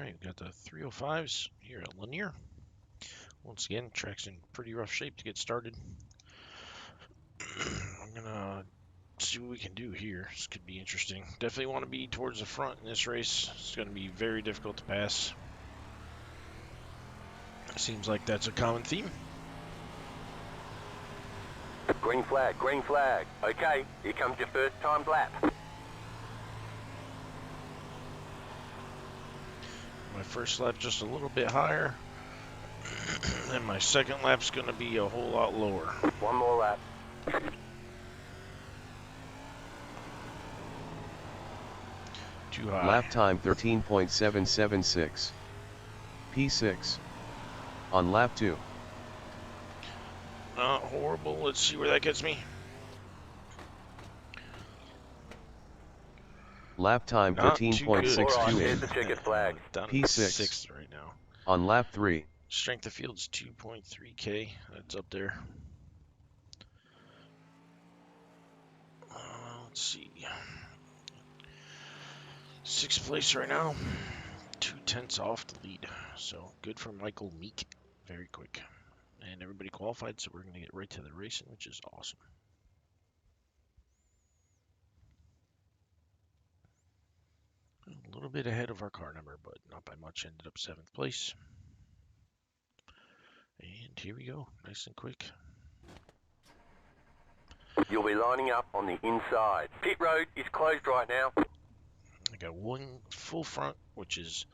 Alright, we got the 305s here at Lanier. Once again, track's in pretty rough shape to get started. I'm gonna see what we can do here. This could be interesting. Definitely want to be towards the front in this race. It's going to be very difficult to pass. Seems like that's a common theme. Green flag, green flag. Okay, here comes your first timed lap. My first lap just a little bit higher. And my second lap's going to be a whole lot lower. One more lap. Too high. Lap time 13.776. P6. On lap 2. Not horrible. Let's see where that gets me. Lap time Not too good. Alright, 13.628. here's the checkered flag. Down to P6. 6th right now. On lap 3. Strength of field's 2.3K. That's up there. Let's see. 6th place right now. 2/10 off the lead. So good for Michael Meek. Very quick. And everybody qualified, so we're going to get right to the racing, which is awesome. A little bit ahead of our car number, but not by much. Ended up 7th place. And here we go. Nice and quick. You'll be lining up on the inside. Pit road is closed right now. I got one full front, which is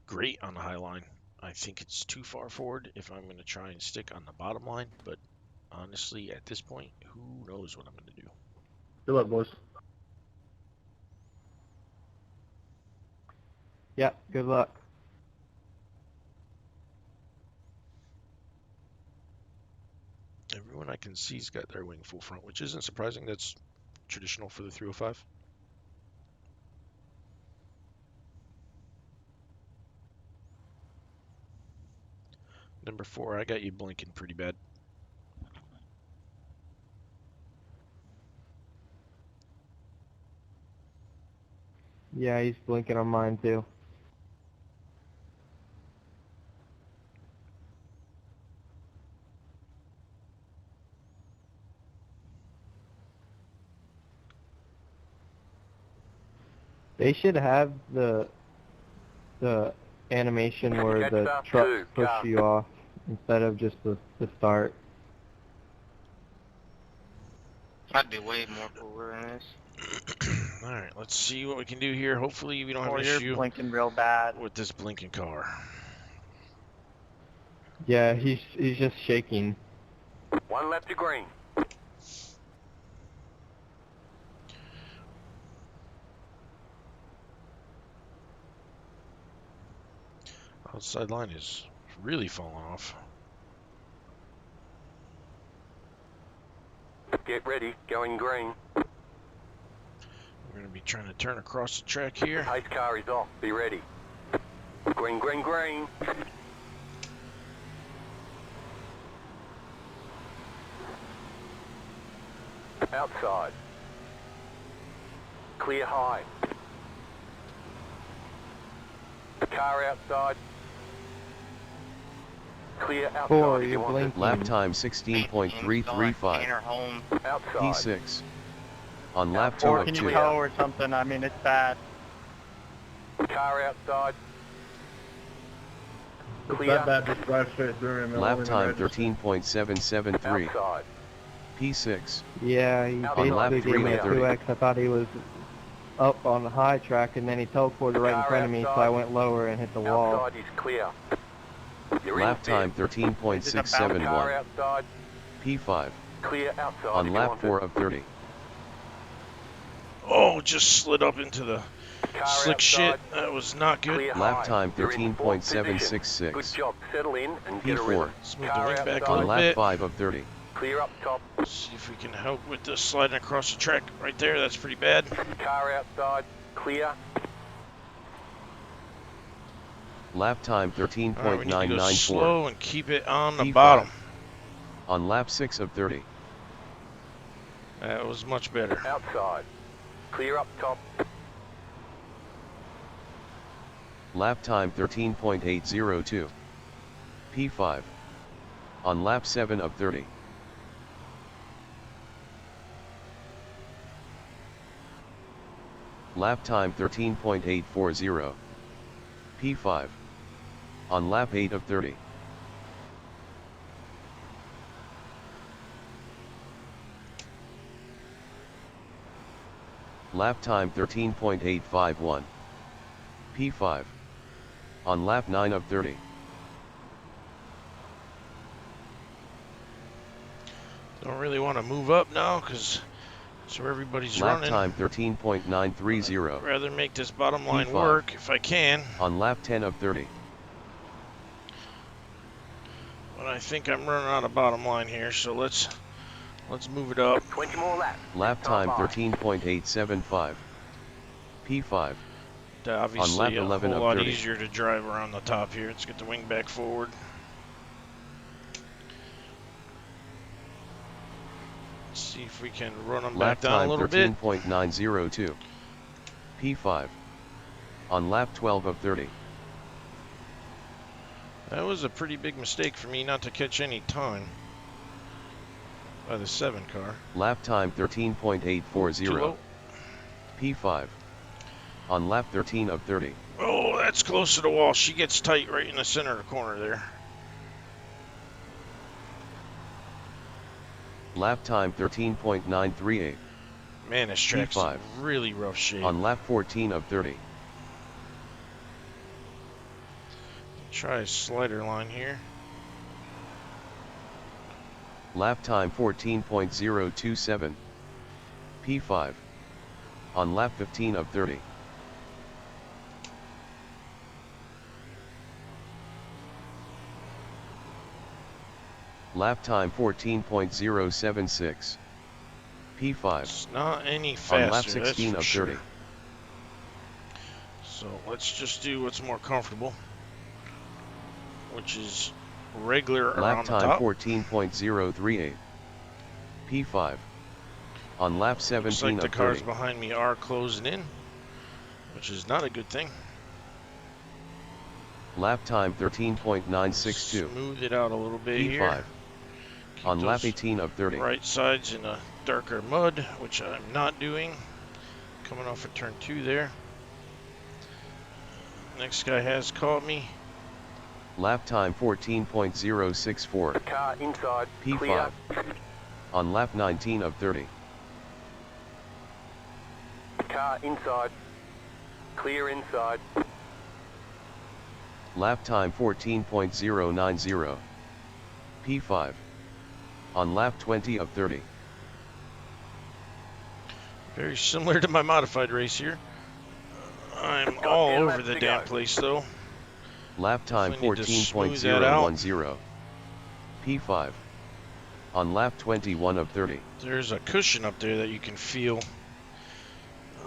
great on the high line. I think it's too far forward if I'm going to try and stick on the bottom line, but honestly, at this point, who knows what I'm going to do. Good luck, boys. Yeah, good luck. Everyone I can see's got their wing full front, which isn't surprising. That's traditional for the 305. Number 4, I got you blinking pretty bad. Yeah, he's blinking on mine too. They should have the animation where Catch the up trucks two, push go. you off instead of just the start. I'd be way more cooler in this. Alright, let's see what we can do here. Hopefully we don't have Or an you're issue blinking real bad. with this blinking car. Yeah, he's just shaking. One lap to green. Outside line is really falling off. Get ready, going green. We're going to be trying to turn across the track here. Pace car is off, be ready. Green, green, green. Outside. Clear high. Car outside. Clear outside. 4, if you you're want it. blinking. Lap time Inner 16.335. home. Outside. P6. On lap 2 Or of can you 2. tow or something? I mean, it's bad. Car outside. It's Clear. that bad, just drive straight through him. Lap time 13.773. Outside. P6. Yeah, he On basically lap gave me a 330. 2X. I thought he was up on the high track, and then he teleported right in front of me, so I went lower and hit the wall. Outside is clear. You're Lap in time fifth. Car 13.671. outside. P5. Clear outside. if On you lap want 4 it. of 30. Oh, just slid up into the Car slick shit. outside. That was not good. Clear Lap high. time You're in fourth position. 13.766. Good job. Settle in and get a P4. rhythm. Smooth the Car wing back a outside. On little lap bit. 5 of 30. Clear up top. See if we can help with this sliding across the track right there. That's pretty bad. Car outside. Clear. Lap time Alright, we need to go 13.994. slow and keep it on the P5. bottom. On lap 6 of 30. That was much better. Outside. Clear up top. Lap time 13.802. P5. On lap 7 of 30. Lap time 13.840. P5. On lap 8 of 30. Lap time 13.851. P5. On lap 9 of 30. Don't really want to move up now because that's where everybody's Lap running. time 13.930. I'd rather make this bottom line P5. work if I can. On lap 10 of 30. But I think I'm running out of bottom line here, so let's move it up. 20 more laps. Lap time 13.875. P5. Obviously, lap a 11 whole of lot 30. easier to drive around the top here. Let's get the wing back forward. Let's see if we can run them Lap back down a time little bit. 13.902. P5. On lap 12 of 30. That was a pretty big mistake for me not to catch any time by the 7 car. Lap time Too 13.840. low. P5. On lap 13 of 30. Oh, that's close to the wall. She gets tight right in the center of the corner there. Lap time 13.938. Man, this track's P5. in really rough shape. On lap 14 of 30. Try a slider line here. Lap time 14.027. P5. On lap 15 of 30. Lap time 14.076. P5. It's not any On faster, lap that's 16 for of sure. 30. So let's just do what's more comfortable, which is regular Lap around the time top. 14.038. P5. On lap Looks 17 like the of cars 30. behind me are closing in, which is not a good thing. Lap time 13.962. Smooth it out a little bit P5. here. Keep On lap those 18 of 30. right sides in a darker mud, which I'm not doing. Coming off of turn 2 there. Next guy has caught me. Lap time 14.064. Car inside. P5. Clear. On lap 19 of 30. Car inside. Clear inside. Lap time 14.090. P5. On lap 20 of 30. Very similar to my modified race here. I'm Got all 10 over laps the to damn go. place though. Lap time Definitely need to smooth that out. 14.010. P5. On lap 21 of 30. There's a cushion up there that you can feel.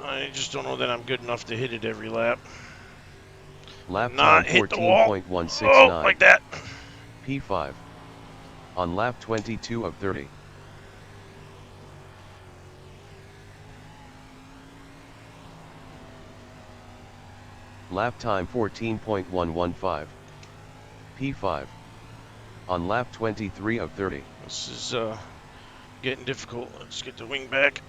I just don't know that I'm good enough to hit it every lap. Lap Not time hit the wall. 14.169. Oh, like that. P5. On lap 22 of 30. Lap time 14.115. P5. On lap 23 of 30. This is getting difficult. Let's get the wing back.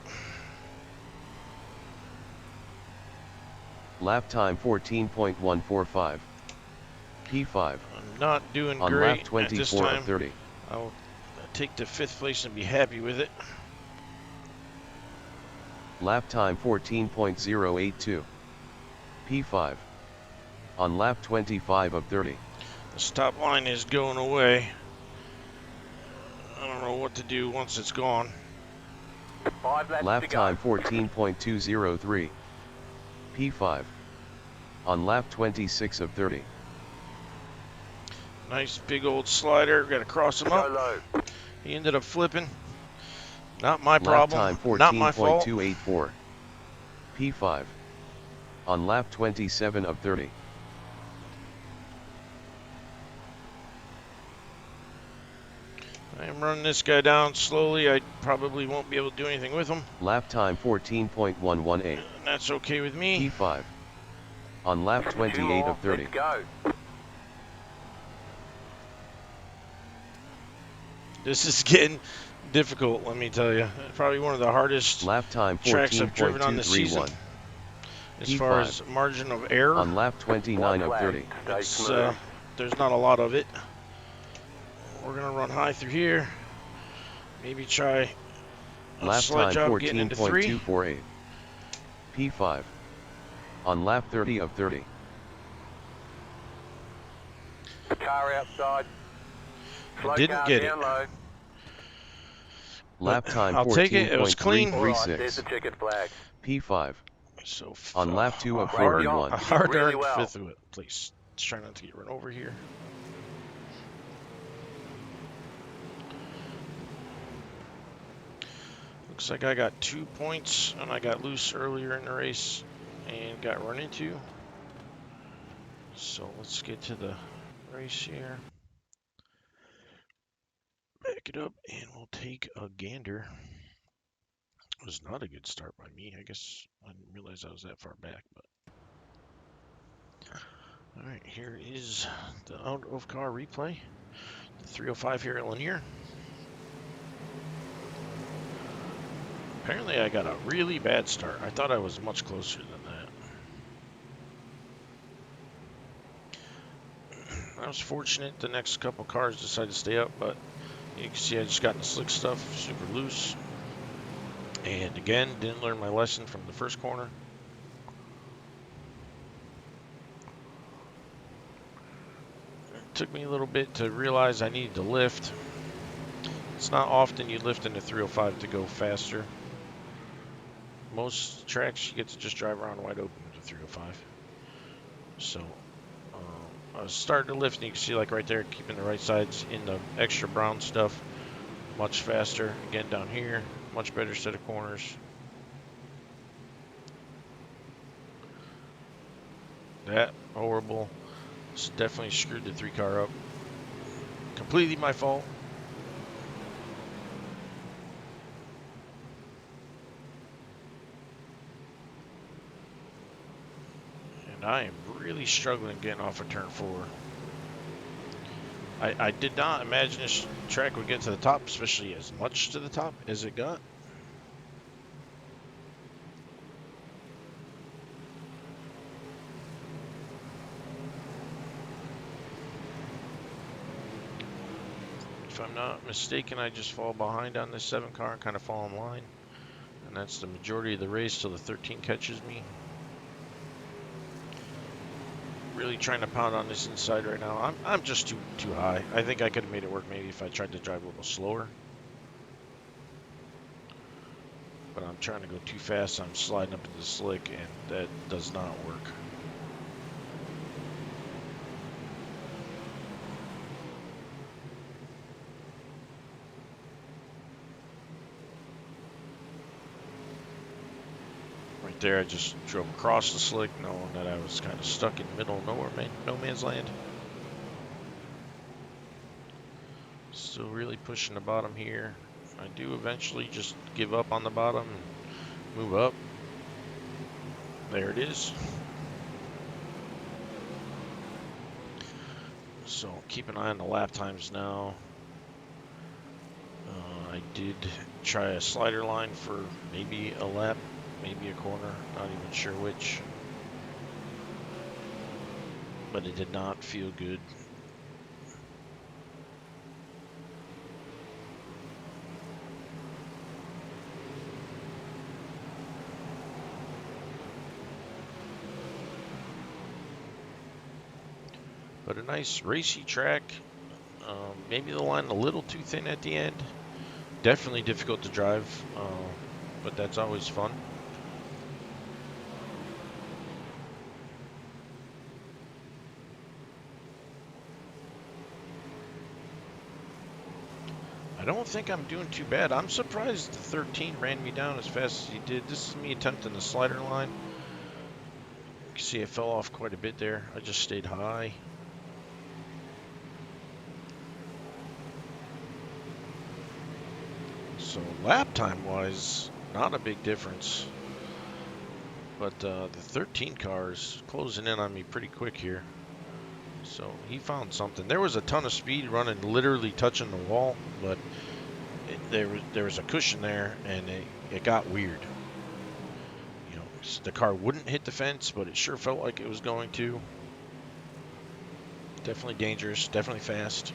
Lap time 14.145. P5. I'm not doing On great lap at this 24 time. of 30. I'll take the 5th place and be happy with it. Lap time 14.082. P5. On lap 25 of 30. The stop line is going away. I don't know what to do once it's gone. 5 laps Lap to go. time 14.203. P5. On lap 26 of 30. Nice big old slider. Got to cross him Go up. low. He ended up flipping. Not my Lap problem. time Not my fault. 14.284. P5. On lap 27 of 30. I am running this guy down slowly. I probably won't be able to do anything with him. Lap time 14.118. And that's okay with me. P5. On lap 2 28 more, of 30. let's go. This is getting difficult, let me tell you. Probably one of the hardest Lap time tracks I've driven on this season. 14.231. As far as margin of error, On lap 29 of 30. Stay it's, smooth. there's not a lot of it. We're going to run high through here. Maybe try a Lap slight time job getting into 3. 14.248. P5. On lap 30 of 30. Car outside. Slow Didn't car get down it. low. Lap time I'll take it. It was clean. All right, there's 14.336. the checkered flag. P5. So On lap 2 of Great job. 41. You did hard to really earn well. 5th of it. Please, let's try not to get run over here. Looks like I got 2 points, and I got loose earlier in the race and got run into. So let's get to the race here. Back it up, and we'll take a gander. It was not a good start by me. I guess I didn't realize I was that far back, but. Alright, here is the out of car replay. The 305 here at Lanier. Apparently I got a really bad start. I thought I was much closer than that. I was fortunate the next couple cars decided to stay up, but you can see I just got in the slick stuff, super loose. And again, didn't learn my lesson from the first corner. It took me a little bit to realize I needed to lift. It's not often you lift in the 305 to go faster. Most tracks you get to just drive around wide open with the 305. So I was starting to lift, and you can see like right there, keeping the right sides in the extra brown stuff. Much faster. Again, down here, much better set of corners. That horrible. It's definitely screwed the 3 car up. Completely my fault. And I am really struggling getting off of turn 4. I did not imagine this track would get to the top, especially as much to the top as it got. If I'm not mistaken, I just fall behind on this 7 car and kind of fall in line. And that's the majority of the race till the 13 catches me. Really trying to pound on this inside right now. I'm just too high. I think I could have made it work maybe if I tried to drive a little slower. But I'm trying to go too fast. I'm sliding up into the slick, and that does not work. Right there, I just drove across the slick, knowing that I was kind of stuck in the middle of nowhere, no man's land. Still really pushing the bottom here. I do eventually just give up on the bottom and move up. There it is. So keep an eye on the lap times now. I did try a slider line for maybe a lap, maybe a corner, not even sure which. But it did not feel good. But a nice racy track. Maybe the line a little too thin at the end. Definitely difficult to drive, but that's always fun. I don't think I'm doing too bad. I'm surprised the 13 ran me down as fast as he did. This is me attempting the slider line. You can see I fell off quite a bit there. I just stayed high. So lap time wise, not a big difference. But the 13 car is closing in on me pretty quick here. So he found something. There was a ton of speed running, literally touching the wall, but there was a cushion there, and it got weird. You know, the car wouldn't hit the fence, but it sure felt like it was going to. Definitely dangerous, definitely fast.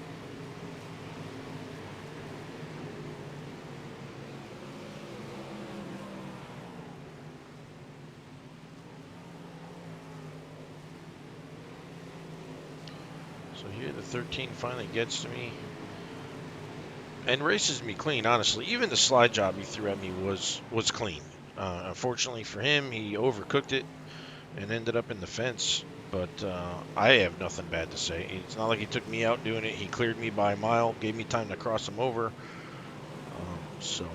So here the 13 finally gets to me and races me clean, honestly. Even the slide job he threw at me was clean. Unfortunately for him, he overcooked it and ended up in the fence. But I have nothing bad to say. It's not like he took me out doing it. He cleared me by a mile, gave me time to cross him over. So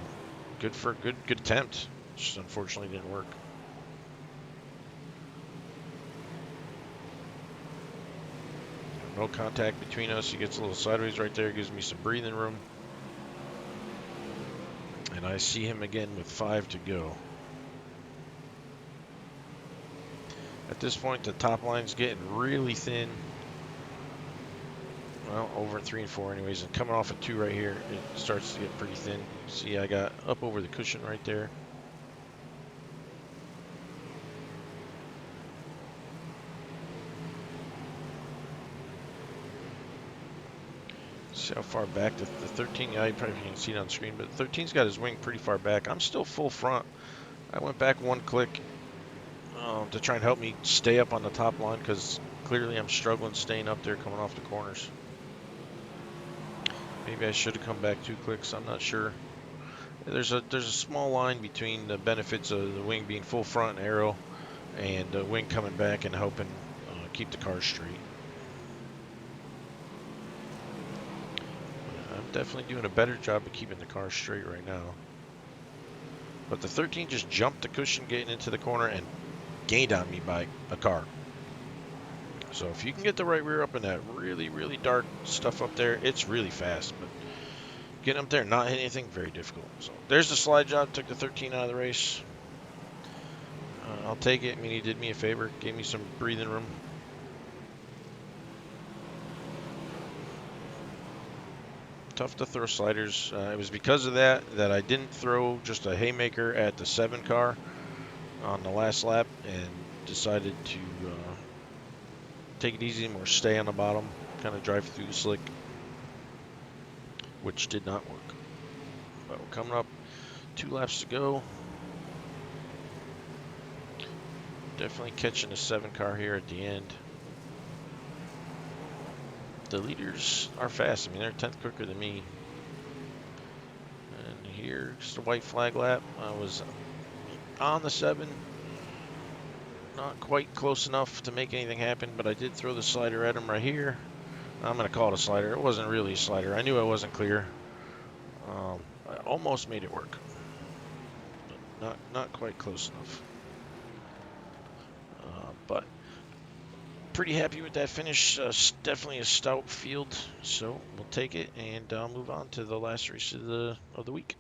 good for good attempt. Just unfortunately didn't work. No contact between us. He gets a little sideways right there, gives me some breathing room. And I see him again with 5 to go. At this point, the top line's getting really thin. Well, over 3 and 4 anyways. And coming off at 2 right here, it starts to get pretty thin. See, I got up over the cushion right there. See how far back the 13, yeah, you probably can't see it on screen, but the 13's got his wing pretty far back. I'm still full front. I went back 1 click to try and help me stay up on the top line because clearly I'm struggling staying up there coming off the corners. Maybe I should have come back 2 clicks. I'm not sure. There's a small line between the benefits of the wing being full front and aero and the wing coming back and helping keep the car straight. I'm definitely doing a better job of keeping the car straight right now. But the 13 just jumped the cushion getting into the corner and gained on me by a car. So if you can get the right rear up in that really, really dark stuff up there, it's really fast. But getting up there and not hitting anything, very difficult. So there's the slide job. Took the 13 out of the race. I'll take it. I mean, he did me a favor. Gave me some breathing room. Tough to throw sliders. It was because of that I didn't throw just a haymaker at the 7 car on the last lap and decided to take it easy, more stay on the bottom, kind of drive through the slick, which did not work. But we're coming up 2 laps to go. Definitely catching a 7 car here at the end. The leaders are fast. I mean, they're 10th quicker than me. And here, just a white flag lap. I was on the 7. Not quite close enough to make anything happen, but I did throw the slider at him right here. I'm going to call it a slider. It wasn't really a slider. I knew I wasn't clear. I almost made it work, but not quite close enough. But pretty happy with that finish. Definitely a stout field, so we'll take it and move on to the last race of the week.